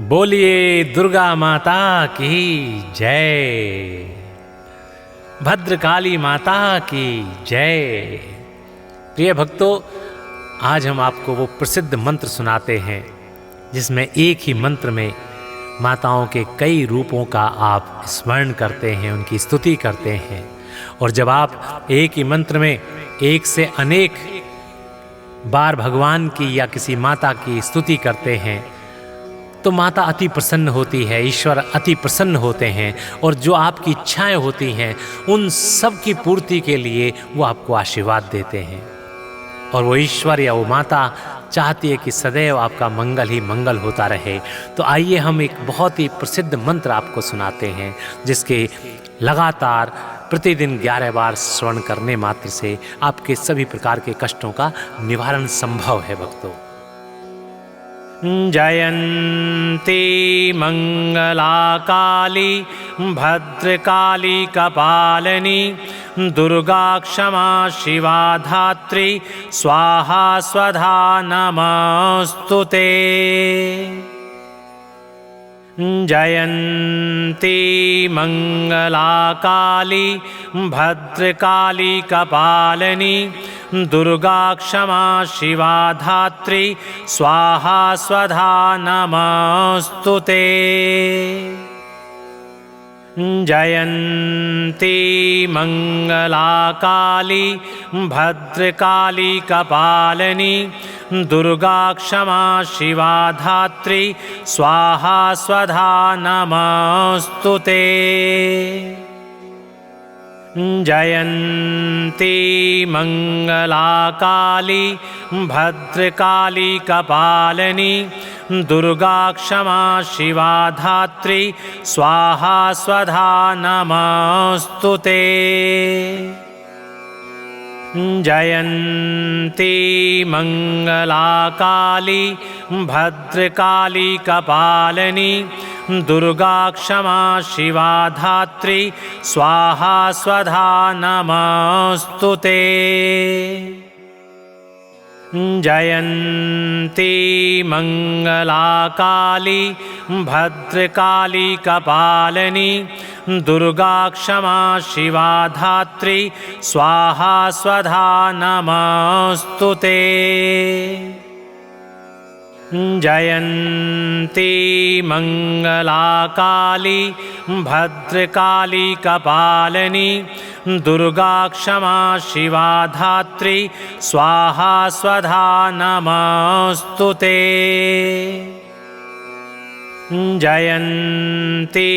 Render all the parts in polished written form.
बोलिए दुर्गा माता की जय। भद्रकाली माता की जय। प्रिय भक्तों, आज हम आपको वो प्रसिद्ध मंत्र सुनाते हैं जिसमें एक ही मंत्र में माताओं के कई रूपों का आप स्मरण करते हैं, उनकी स्तुति करते हैं। और जब आप एक ही मंत्र में एक से अनेक बार भगवान की या किसी माता की स्तुति करते हैं तो माता अति प्रसन्न होती है, ईश्वर अति प्रसन्न होते हैं और जो आपकी इच्छाएं होती हैं उन सब की पूर्ति के लिए वो आपको आशीर्वाद देते हैं। और वो ईश्वर या वो माता चाहती है कि सदैव आपका मंगल ही मंगल होता रहे। तो आइए हम एक बहुत ही प्रसिद्ध मंत्र आपको सुनाते हैं जिसके लगातार प्रतिदिन 11 बार श्रवण करने मात्र से आपके सभी प्रकार के कष्टों का निवारण संभव है। भक्तों, जयन्ती मंगला काली भद्रकाली कपालिनी दुर्गा क्षमा शिवा धात्री स्वाहा स्वधा नमस्तुते। जयन्ती मंगला काली भद्रकाली कपालिनी दुर्गा क्षमा शिवा धात्री स्वाहा स्वधा नमस्तुते। जयन्ती मंगला काली भद्रकाली कपालिनी दुर्गा क्षमा शिवा धात्री स्वाहा स्वधा नमस्तुते। जयन्ती मंगला काली भद्रकाली कपालिनी दुर्गा क्षमा शिवा धात्री स्वाहा स्वधा नमस्तुते। जयन्ती मंगला काली भद्रकाली कपालिनी दुर्गा क्षमा शिवा धात्री स्वाहा स्वधा नमस्तुते। जयन्ती मंगला काली भद्रकाली कपालिनी दुर्गा क्षमा शिवा धात्री स्वाहा स्वधा नमस्तुते। जयन्ती मंगला काली भद्रकाली कपालिनी दुर्गा क्षमा शिवा धात्री स्वाहा स्वधा नमस्तुते। जयन्ती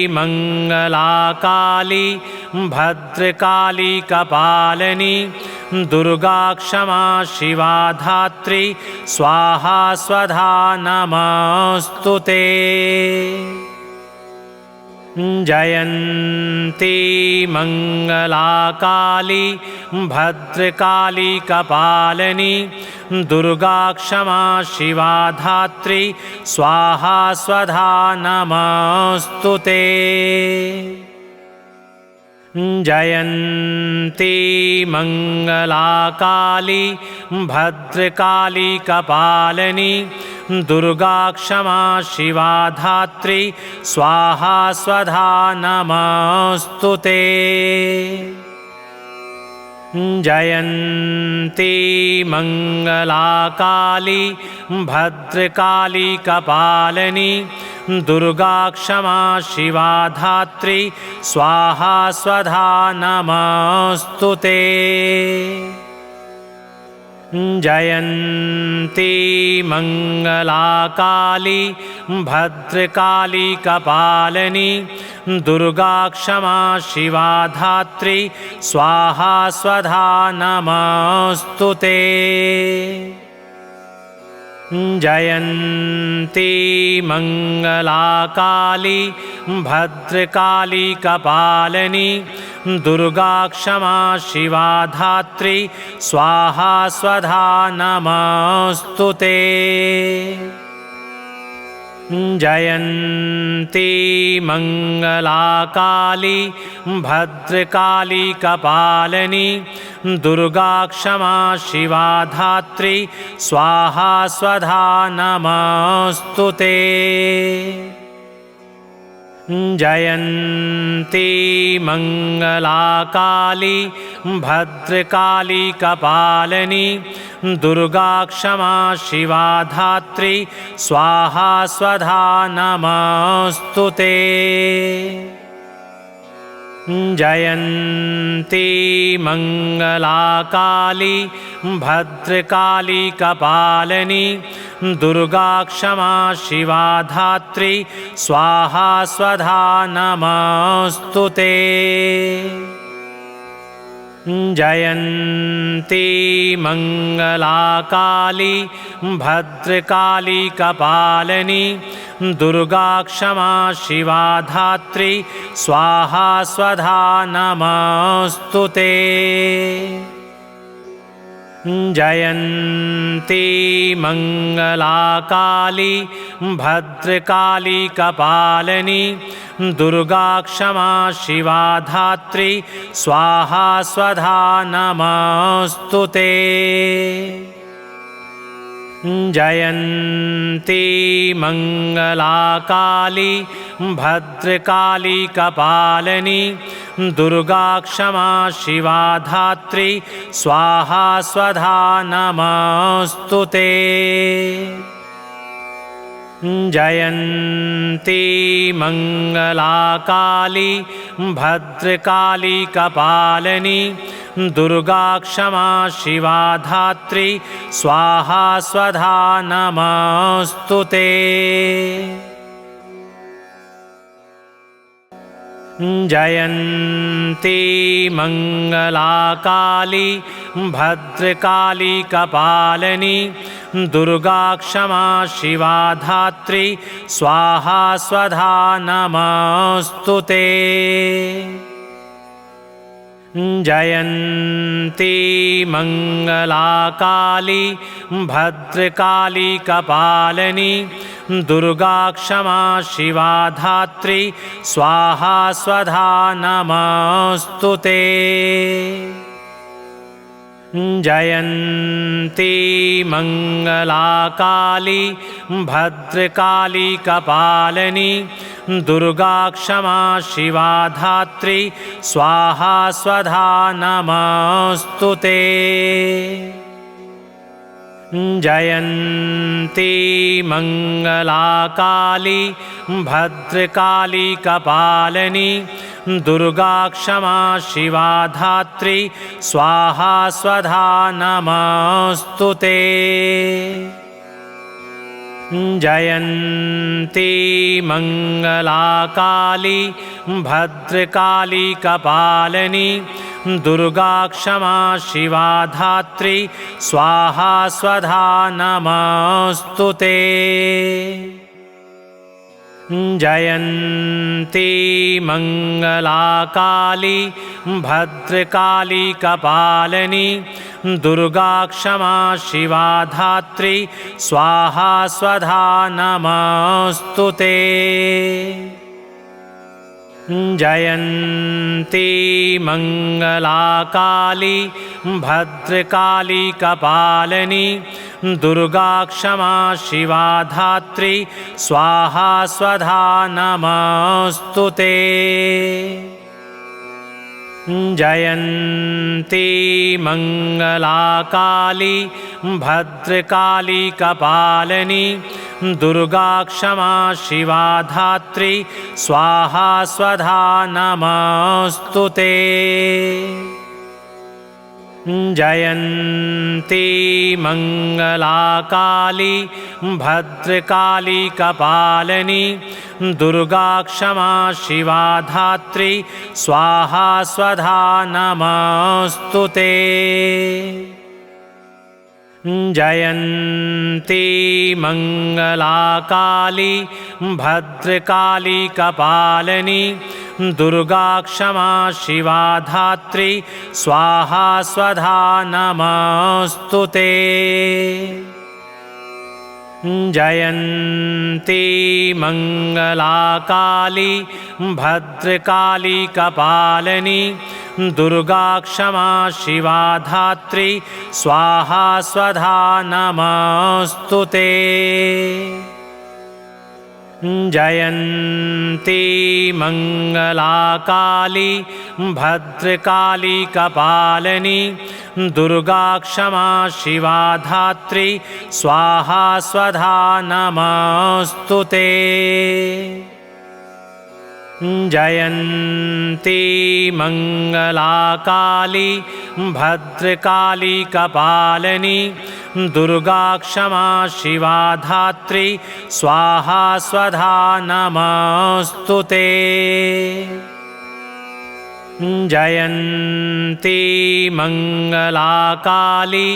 मंगला काली भद्रकाली कपालिनी दुर्गा क्षमा शिवा धात्री स्वाहा स्वधा नमस्तुते। जयन्ती मंगला काली भद्रकाली कपालिनी दुर्गा क्षमा शिवा धात्री स्वाहा स्वधा नमस्तुते। जयन्ती मंगला काली भद्रकाली कपालिनी दुर्गा क्षमा शिवा धात्री स्वाहा स्वधा नमस्तुते। जयन्ती मंगला काली भद्रकाली कपालिनी दुर्गा क्षमा शिवा धात्री स्वाहा स्वधा नमस्तुते। जयन्ती मंगला काली भद्रकाली कपालिनी दुर्गा क्षमा शिवा धात्री स्वाहा स्वधा नमस्तुते। जयन्ती मंगला काली भद्रकाली कपालिनी दुर्गा क्षमा शिवा धात्री स्वाहा स्वधा नमस्तुते। जयन्ती मङ्गलाकाली भद्रकाली कपालिनी दुर्गा क्षमा शिवा धात्री स्वाहा स्वधा नमस्तुते। जयन्ती मङ्गलाकाली भद्रकाली कपालिनी दुर्गा क्षमा शिवा धात्री स्वाहा स्वधा नमस्तुते। जयन्ती मङ्गलाकाली भद्रकाली कपालिनी दुर्गा क्षमा शिवा धात्री स्वाहा स्वधा नमस्तुते। जयन्ती मङ्गलाकाली भद्रकाली कपालिनी दुर्गा क्षमा शिवा धात्री स्वाहा स्वधा नमस्तुते। जयन्ती मङ्गलाकाली भद्रकाली कपालिनी दुर्गा क्षमा शिवा धात्री स्वाहा स्वधा नमस्तुते। जयन्ती मङ्गलाकाली भद्रकाली कपालिनी दुर्गा क्षमा शिवा धात्री स्वाहा स्वधा नमस्तुते। जयन्ती मङ्गलाकाली भद्रकाली कपालिनी दुर्गा क्षमा शिवा धात्री स्वाहा स्वधा नमस्तुते। जयन्ती मङ्गलाकाली भद्रकाली कपालिनी दुर्गा क्षमा शिवा धात्री स्वाहा स्वधा नमस्तुते। जयन्ती मङ्गलाकाली भद्रकाली कपालिनी दुर्गा क्षमा शिवा धात्री स्वाहा स्वधा नमस्तुते। जयन्ती मङ्गलाकाली भद्रकाली कपालिनी दुर्गा क्षमा शिवा धात्री स्वाहा स्वधा नमस्तुते। जयन्ती मङ्गलाकाली भद्रकाली कपालिनी दुर्गा क्षमा शिवा धात्री स्वाहा स्वधा नमस्तुते। जयन्ती मङ्गलाकाली भद्रकाली कपालिनी दुर्गा क्षमा शिवा धात्री स्वाहा स्वधा नमस्तुते। जयन्ती मङ्गलाकाली भद्रकाली कपालिनी दुर्गा क्षमा शिवा धात्री स्वाहा स्वधा नमस्तुते। जयन्ती मङ्गलाकाली भद्रकाली कपालिनी दुर्गा क्षमा शिवा धात्री स्वाहा स्वधा नमस्तुते। जयन्ती मङ्गलाकाली भद्रकाली कपालिनी दुर्गा क्षमा शिवा धात्री स्वाहा स्वधा नमस्तुते। जयन्ती मङ्गलाकाली भद्रकाली कपालिनी दुर्गा क्षमा शिवा धात्री स्वाहा स्वधा नमस्तुते। जयन्ती मङ्गलाकाली भद्रकाली कपालिनी दुर्गा क्षमा शिवा धात्री स्वाहा स्वधा नमस्तुते। जयन्ती मङ्गलाकाली भद्रकाली कपालिनी दुर्गा क्षमा शिवा धात्री स्वाहा स्वधा नमस्तुते। जयन्ती मङ्गलाकाली भद्रकाली कपालिनी दुर्गा क्षमा शिवा धात्री स्वाहा स्वधा नमस्तुते। जयन्ती मङ्गलाकाली भद्रकाली कपालिनी दुर्गा क्षमा शिवा धात्री स्वाहा स्वधा नमस्तुते। जयन्ती मङ्गलाकाली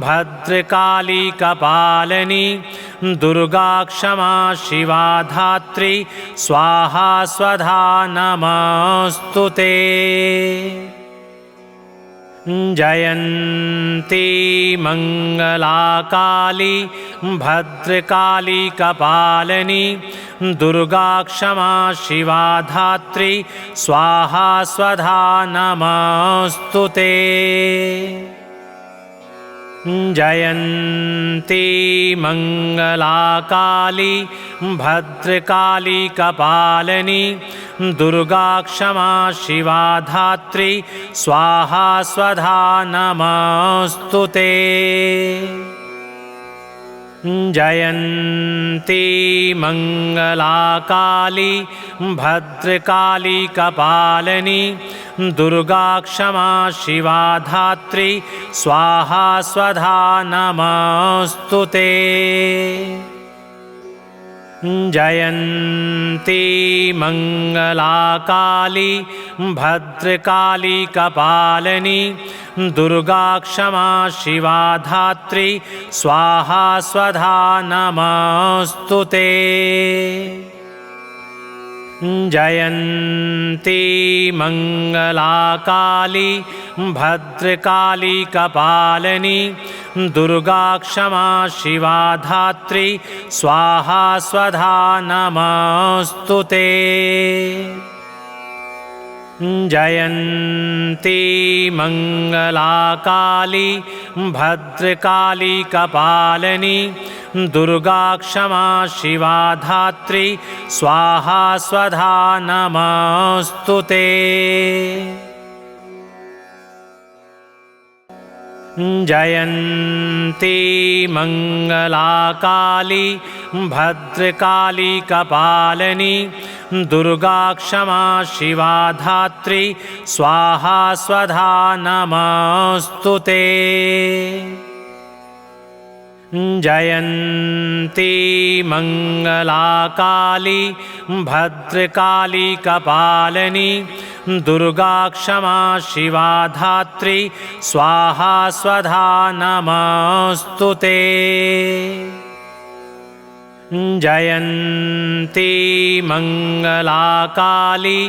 भद्रकाली कपालिनी दुर्गा क्षमा शिवा धात्री स्वाहा स्वधा नमस्तुते। जयन्ती मङ्गलाकाली भद्रकाली कपालिनी दुर्गा क्षमा शिवा धात्री स्वाहा स्वधा नमस्तुते। जयन्ती मङ्गलाकाली भद्रकाली कपालिनी दुर्गा क्षमा शिवा धात्री स्वाहा स्वधा नमस्तुते। जयन्ती मङ्गलाकाली भद्रकाली कपालिनी दुर्गा क्षमा शिवा धात्री स्वाहा स्वधा नमस्तुते। जयन्ती मङ्गलाकाली भद्रकाली कपालिनी दुर्गा क्षमा शिवा धात्री स्वाहा स्वधा नमस्तुते। जयन्ती मङ्गलाकाली भद्रकाली कपालिनी दुर्गा क्षमा शिवा धात्री स्वाहा स्वधा नमस्तुते। जयन्ती मङ्गलाकाली भद्रकाली कपालिनी दुर्गा क्षमा शिवा धात्री स्वाहा स्वधा नमस्तुते। जयन्ती मङ्गलाकाली भद्रकाली कपालिनी दुर्गा क्षमा शिवा धात्री स्वाहा स्वधा नमस्तुते। जयन्ती मङ्गलाकाली भद्रकाली कपालिनी दुर्गा क्षमा शिवा धात्री स्वाहा स्वधा नमस्तुते। जयन्ती मङ्गलाकाली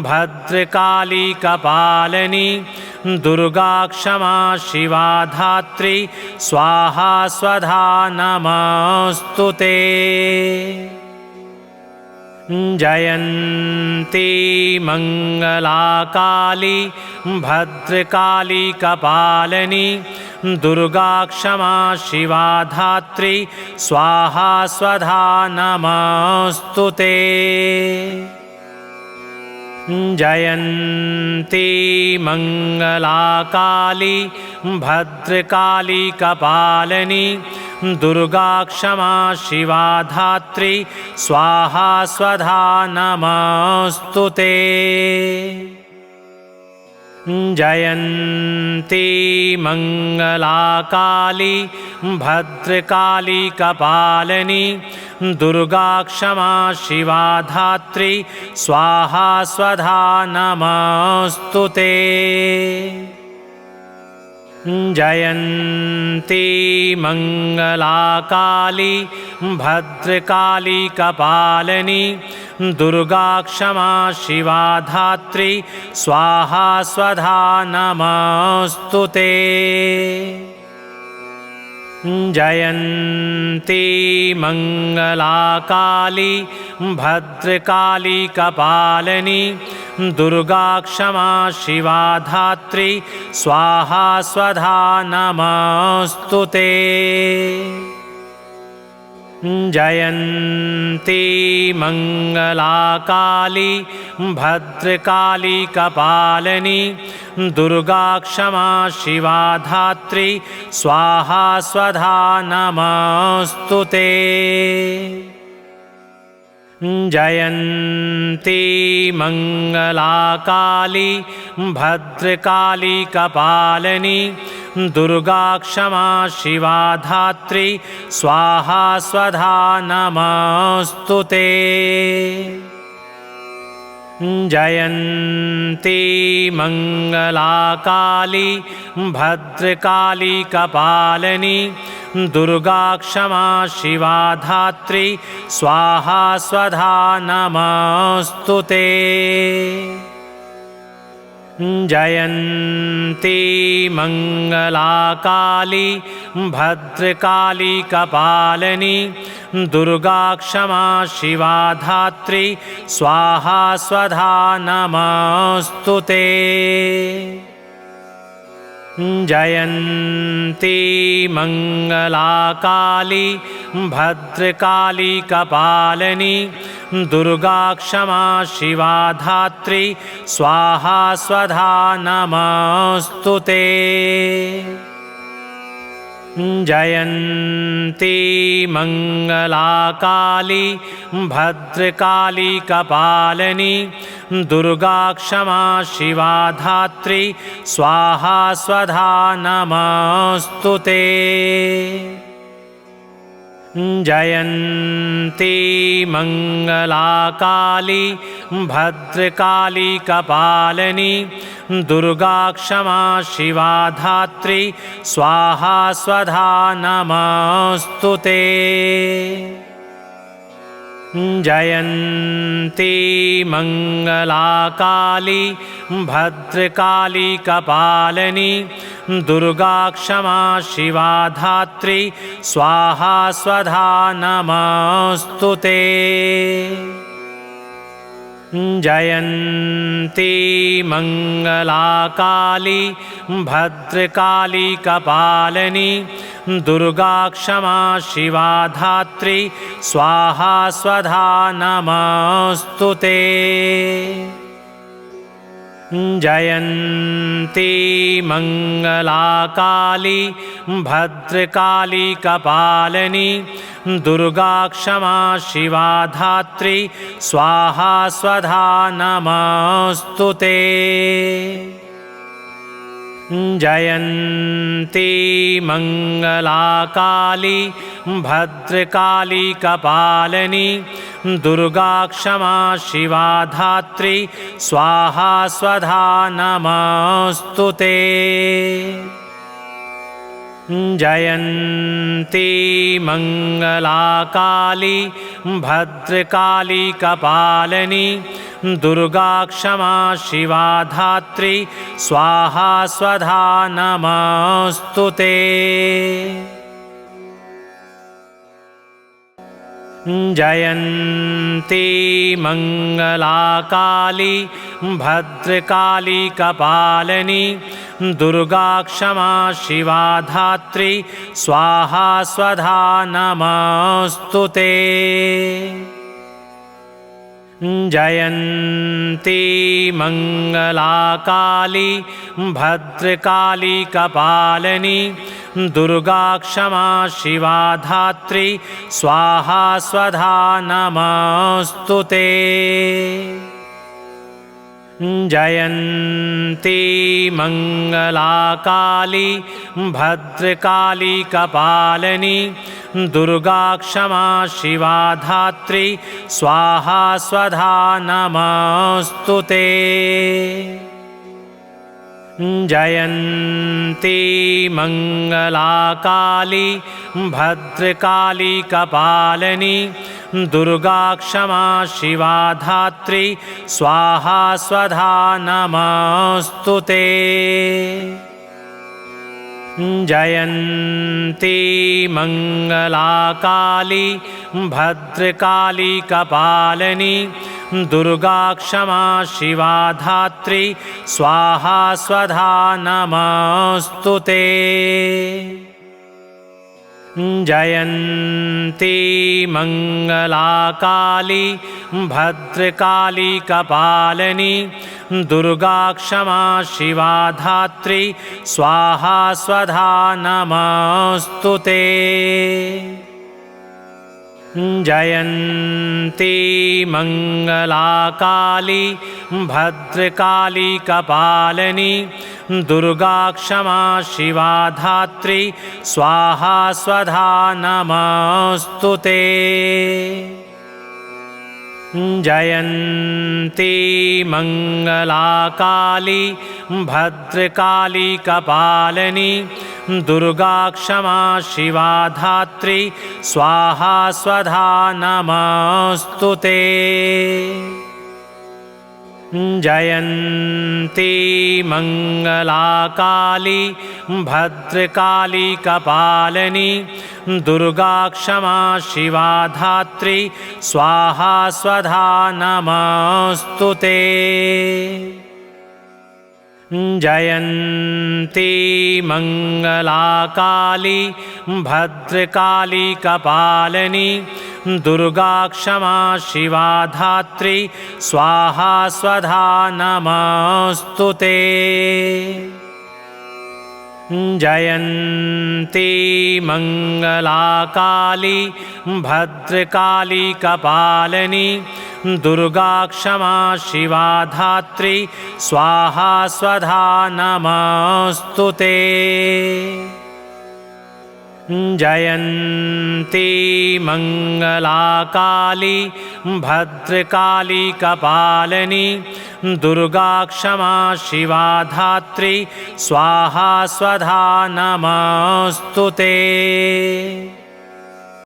भद्रकाली कपालिनी दुर्गा क्षमा शिवा धात्री स्वाहा स्वधा नमस्तुते। जयन्ती मङ्गलाकाली भद्रकाली कपालिनी दुर्गा क्षमा शिवा धात्री स्वाहा स्वधा नमस्तुते। जयन्ती मङ्गलाकाली भद्रकाली कपालिनी दुर्गा क्षमा शिवा धात्री स्वाहा स्वधा नमस्तुते। जयन्ती मङ्गलाकाली भद्रकाली कपालिनी दुर्गा क्षमा शिवा धात्री स्वाहा स्वधा नमस्तुते। जयन्ती मङ्गलाकाली भद्रकाली कपालिनी दुर्गा क्षमा शिवा धात्री स्वाहा स्वधा नमस्तुते। जयन्ती मंगला काली भद्रकाली कपालिनी दुर्गा क्षमा शिवा धात्री स्वाहा स्वधा नमस्तुते। जयन्ती मंगला काली भद्रकाली कपालिनी दुर्गा क्षमा शिवा धात्री स्वाहा स्वधा नमस्तुते। जयन्ती मंगला काली भद्रकाली कपालिनी दुर्गा क्षमा शिवा धात्री स्वाहा स्वधा नमस्तुते। जयन्ती मंगला काली भद्रकाली कपालिनी दुर्गा क्षमा शिवा धात्री स्वाहा स्वधा नमस्तुते। जयन्ती मंगला काली भद्रकाली कपालिनी दुर्गा क्षमा शिवा धात्री स्वाहा स्वधा नमस्तुते। जयन्ती मंगला काली भद्रकाली कपालिनी दुर्गा क्षमा शिवा धात्री स्वाहा स्वधा नमस्तुते। जयन्ती मंगला काली भद्रकाली कपालिनी दुर्गा क्षमा शिवा धात्री स्वाहा स्वधा नमस्तुते। जयन्ती मंगला काली भद्रकाली कपालिनी दुर्गा क्षमा शिवा धात्री स्वाहा स्वधा नमस्तुते। जयन्ती मंगला काली भद्रकाली कपालिनी दुर्गा क्षमा शिवा धात्री स्वाहा स्वधा नमस्तुते। जयन्ती मंगला काली भद्रकाली कपालिनी दुर्गा क्षमा शिवा धात्री स्वाहा स्वधा नमस्तुते। जयन्ती मंगला काली भद्रकाली कपालिनी दुर्गा क्षमा शिवा धात्री स्वाहा स्वधा नमस्तुते। जयन्ती मंगला काली भद्रकाली कपालिनी दुर्गा क्षमा शिवा धात्री स्वाहा स्वधा नमस्तुते। जयन्ती मंगला काली भद्रकाली कपालिनी दुर्गा क्षमा शिवा धात्री स्वाहा स्वधा नमस्तुते। जयन्ती मंगला काली भद्रकाली कपालिनी दुर्गा क्षमा शिवा धात्री स्वाहा स्वधा नमस्तुते। जयन्ती मंगला काली भद्रकाली कपालिनी दुर्गा क्षमा शिवा धात्री स्वाहा स्वधा नमस्तुते। जयन्ती मंगला काली भद्रकाली कपालिनी दुर्गा क्षमा शिवा धात्री स्वाहा स्वधा नमस्तुते। जयन्ती मंगला काली भद्रकाली कपालिनी दुर्गा क्षमा शिवा धात्री स्वाहा स्वधा नमस्तुते। जयन्ती मङ्गलाकाली भद्रकाली कपालिनी दुर्गा क्षमा शिवा धात्री स्वाहा स्वधा नमस्तुते। जयन्ती मङ्गलाकाली भद्रकाली कपालिनी दुर्गा क्षमा शिवा धात्री स्वाहा स्वधा नमस्तुते। जयन्ती मङ्गलाकाली भद्रकाली कपालिनी दुर्गा क्षमा शिवा धात्री स्वाहा स्वधा नमस्तुते। जयन्ती मङ्गलाकाली भद्रकाली कपालिनी दुर्गा क्षमा शिवा धात्री स्वाहा स्वधा नमस्तुते। जयन्ती मङ्गलाकाली भद्रकाली कपालिनी दुर्गा क्षमा शिवा धात्री स्वाहा स्वधा नमस्तुते। जयन्ती मङ्गलाकाली भद्रकाली कपालिनी दुर्गा क्षमा शिवा धात्री स्वाहा स्वधा नमस्तुते। जयन्ती मङ्गलाकाली भद्रकाली कपालिनी दुर्गा क्षमा शिवा धात्री स्वाहा स्वधा नमस्तुते। जयन्ती मङ्गलाकाली भद्रकाली कपालिनी दुर्गा क्षमा शिवा धात्री स्वाहा स्वधा नमस्तुते।